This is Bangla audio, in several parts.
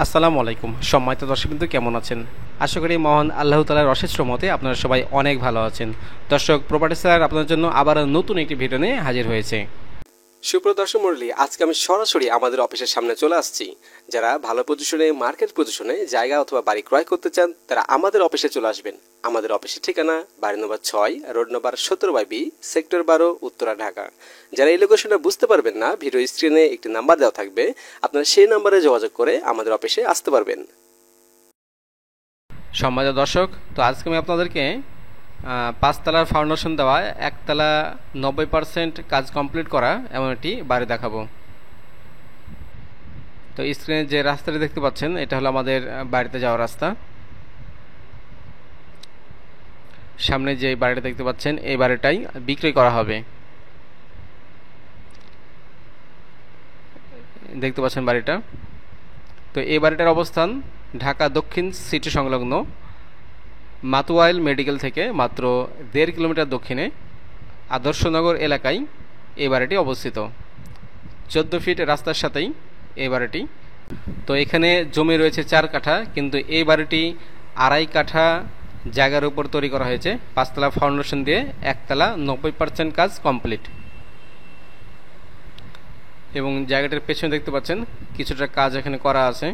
আসসালামু আলাইকুম সম্মানিত দর্শকবৃন্দ, কেমন আছেন? আশা করি মহান আল্লাহ তাআলার অশেষ রহমতে আপনারা সবাই অনেক ভালো আছেন। দর্শক, প্রপার্টি সেলার আপনাদের জন্য আবার নতুন একটি ভিডিও নিয়ে হাজির হয়েছে। সুপ্রিয় দর্শক মণ্ডলী, আজকে আমি সরাসরি আমাদের অফিসের সামনে চলে আসছি। যারা ভালো পজিশনে, মার্কেট পজিশনে জায়গা অথবা বাড়ি ক্রয় করতে চান তারা আমাদের অফিসে চলে আসবেন। আমাদের অফিসের ঠিকানা বাড়ি নম্বর 6, road number 17/B, sector 12, Uttara, Dhaka. যারা এই লোকেশনটা বুঝতে পারবেন না, ভিডিও স্ক্রিনে একটি নাম্বার দেওয়া থাকবে, আপনারা সেই নাম্বারে যোগাযোগ করে আমাদের অফিসে আসতে পারবেন। সম্মানিত দর্শক, তো আজকে আমি আপনাদেরকে 5 তলার ফাউন্ডেশন দেওয়া, 1 তলা 90% কাজ কমপ্লিট করা এমন একটি বাড়ি দেখাবো। তো স্ক্রিনে যে রাস্তাটি দেখতে পাচ্ছেন এটা হলো আমাদের বাড়িতে যাওয়ার রাস্তা। সামনে যে বাড়িটা দেখতে পাচ্ছেন এই বাড়িটাই বিক্রি করা হবে। দেখতে পাচ্ছেন বাড়িটা। তো এই বাড়িটার অবস্থান ঢাকা দক্ষিণ সিটি সংলগ্ন মাতুয়াইল মেডিকেল থেকে মাত্র 1.5 কিলোমিটার দক্ষিণে আদর্শনগর এলাকায় এই বাড়িটি অবস্থিত। 14 ফিট রাস্তার সাথেই এই বাড়িটি। তো এখানে জমি রয়েছে 4 কাঠা, কিন্তু এই বাড়িটি 2.5 কাঠা জায়গার উপর তৈরি করা হয়েছে। 5 তলা ফাউন্ডেশন দিয়ে 1 তলা 90% কাজ কমপ্লিট। এবং জায়গাটার পেছনে দেখতে পাচ্ছেন কিছুটা কাজ এখানে করা আছে।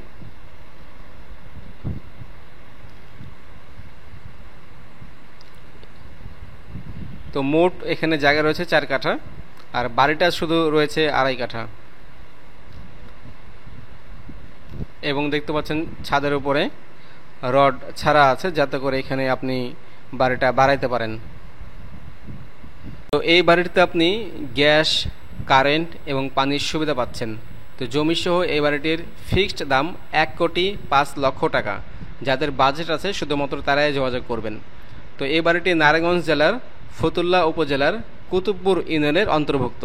তো মোট এখানে জায়গা রয়েছে 4 কাঠা, আর বাড়িটা শুধু রয়েছে 2.5 কাঠা। এবং দেখতে পাচ্ছেন ছাদের উপরে রড ছাড়া আছে, যাতে করে এখানে আপনি বাড়িটা বাড়াইতে পারেন। তো এই বাড়িতে আপনি গ্যাস, কারেন্ট এবং পানির সুবিধা পাচ্ছেন। তো জমি সহ এই বাড়িটির ফিক্সড দাম 1,05,00,000 টাকা। যাদের বাজেট আছে শুধুমাত্র তারাই যোগাযোগ করবেন। তো এই বাড়িটি নারায়ণগঞ্জ জেলার ফতুল্লা উপজেলার কুতুবপুর ইউনিয়নের অন্তর্ভুক্ত।